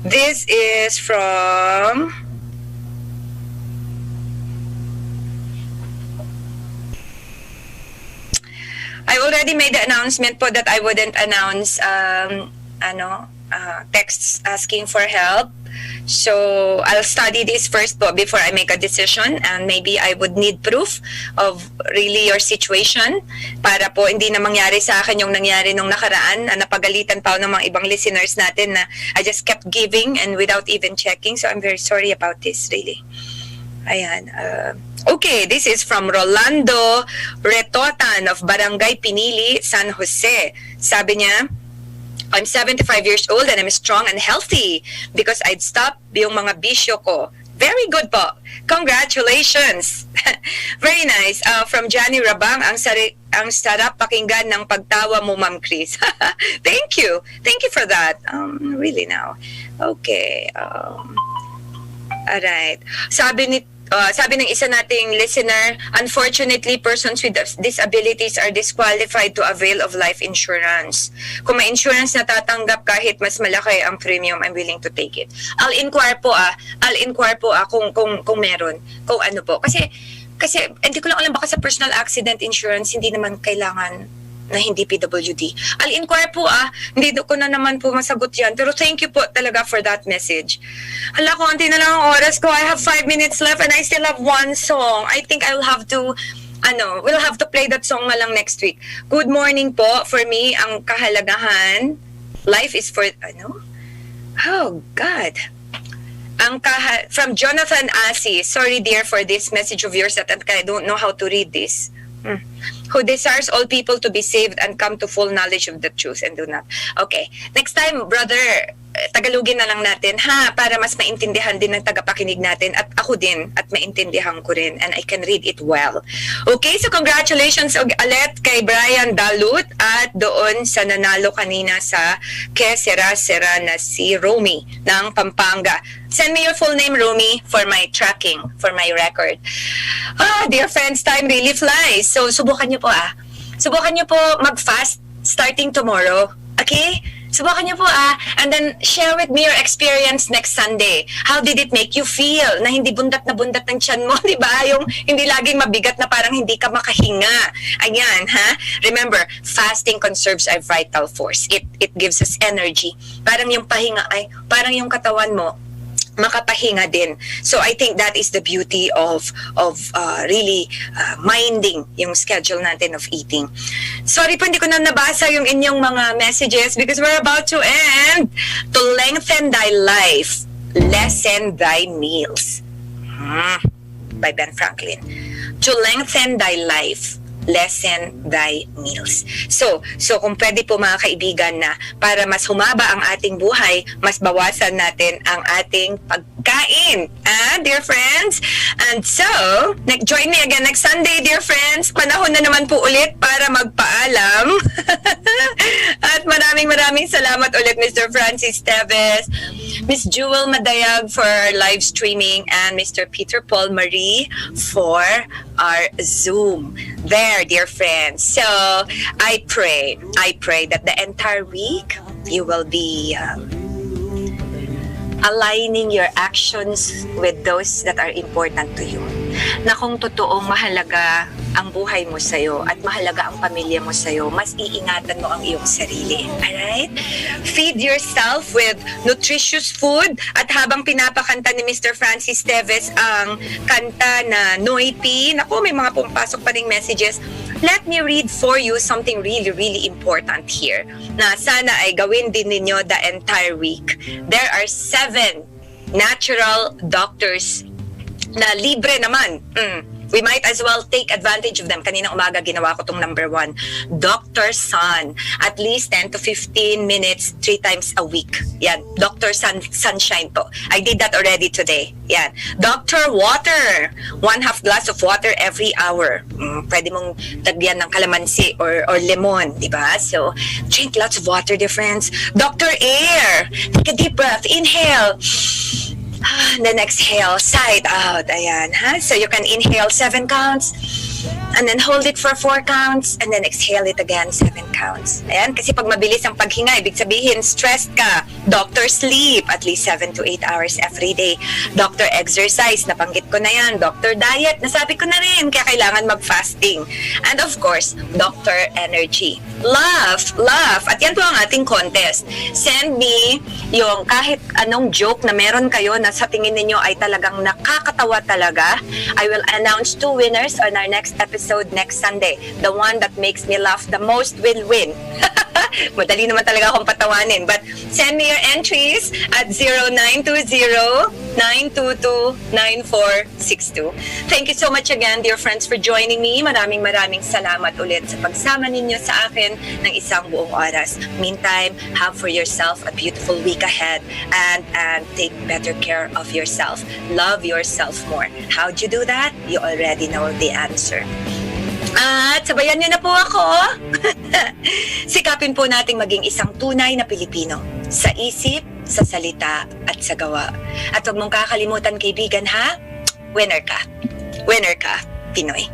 D: This is from... I already made the announcement po that I wouldn't announce texts asking for help. So I'll study this first po before I make a decision, and maybe I would need proof of really your situation para po hindi na mangyari sa akin yung nangyari nung nakaraan na napagalitan pa ng mga ibang listeners natin na I just kept giving and without even checking. So I'm very sorry about this, really. Ayan. Okay, this is from Rolando Retotan of Barangay Pinili, San Jose. Sabi niya, I'm 75 years old and I'm strong and healthy because I'd stop yung mga bisyo ko. Very good po. Congratulations. Very nice. From Johnny Rabang, ang sarap pakinggan ng pagtawa mo, Ma'am Cris. Thank you. Thank you for that. Really now. Okay. Alright. Sabi ng isa nating listener, unfortunately, persons with disabilities are disqualified to avail of life insurance. Kung may insurance na tatanggap kahit mas malaki ang premium, I'm willing to take it. I'll inquire po kung meron, kung ano po. Kasi hindi ko lang alam, baka sa personal accident insurance, hindi naman kailangan na hindi PWD. I'll inquire po hindi ko na naman po masagot yan. Pero thank you po talaga for that message. Hala, konti na lang ang oras ko. I have 5 minutes left and I still have one song. I think I'll have to, we'll have to play that song na lang next week. Good morning po. For me, ang kahalagahan, life is for, oh God. From Jonathan Asi, sorry dear for this message of yours that I don't know how to read this. Who desires all people to be saved and come to full knowledge of the truth and do not. Okay. Next time, brother, Tagalogin na lang natin, para mas maintindihan din ng tagapakinig natin at ako din at maintindihan ko rin and I can read it well. Okay, so congratulations ulit kay Brian Dalut at doon sa nanalo kanina sa Que Sera Sera na si Romy ng Pampanga. Send me your full name, Romy, for my tracking, for my record. Dear friends, time really flies. So subukan niyo po Subukan niyo po mag-fast starting tomorrow. Okay? Subukan niyo po and then share with me your experience next Sunday. How did it make you feel? Na hindi bundat na bundat ng tiyan mo, di ba? Yung hindi laging mabigat na parang hindi ka makahinga. Ayan, Remember, fasting conserves our vital force. It gives us energy. Parang yung pahinga parang yung katawan mo makapahinga din. So I think that is the beauty of really minding yung schedule natin of eating. Sorry po, hindi ko na nabasa yung inyong mga messages because we're about to end. To lengthen thy life, lessen thy meals. By Ben Franklin. To lengthen thy life, lessen thy meals. So kung pwede po mga kaibigan na para mas humaba ang ating buhay, mas bawasan natin ang ating pagkain. Dear friends? And so, join me again next Sunday, dear friends. Panahon na naman po ulit para magpaalam. At maraming salamat ulit, Mr. Francis Teves, Miss Jewel Madayag for live streaming, and Mr. Peter Paul Marie for our Zoom. There, dear friends. So, I pray that the entire week you will be aligning your actions with those that are important to you. Na kung totoong mahalaga ang buhay mo sa'yo at mahalaga ang pamilya mo sa'yo, mas iingatan mo ang iyong sarili. Alright? Feed yourself with nutritious food. At habang pinapakanta ni Mr. Francis Teves ang kanta na Noipi, naku, may mga pumapasok pa ring messages. Let me read for you something really, really important here na sana ay gawin din ninyo the entire week. There are 7 natural doctors na libre naman. We might as well take advantage of them. Kanina umaga ginawa ko tong number 1. Dr. Sun. At least 10 to 15 minutes 3 times a week. Yan. Dr. Sunshine po. I did that already today. Yan. Dr. Water. 1/2 glass of water every hour. Pwede mong tagyan ng kalamansi or lemon. Diba? So, drink lots of water, dear friends. Dr. Air. Take a deep breath. Inhale. Then exhale, side out. Ayan, So you can inhale 7 counts and then hold it for 4 counts and then exhale it again 7 counts. Ayan, kasi pag mabilis ang paghinga, ibig sabihin stressed ka. Doctor sleep, at least 7 to 8 hours every day. Doctor exercise, nabanggit ko na yan. Doctor diet, nasabi ko na rin, kaya kailangan mag-fasting. And of course, doctor energy. Laugh. At yan po ang ating contest. Send me yung kahit anong joke na meron kayo na sa tingin ninyo ay talagang nakakatawa talaga. I will announce 2 winners on our next episode next Sunday. The one that makes me laugh the most will win. Madali naman talaga akong patawanin. But send me your entries at 0920-922-9462. Thank you so much again, dear friends, for joining me. Maraming salamat ulit sa pagsama ninyo sa akin ng isang buong oras. Meantime, have for yourself a beautiful week ahead and take better care of yourself. Love yourself more. How'd you do that? You already know the answer. At sabayan niyo na po ako. Sikapin po nating maging isang tunay na Pilipino sa isip, sa salita at sa gawa. At huwag mong kakalimutan, kaibigan, ha? Winner ka. Winner ka, Pinoy.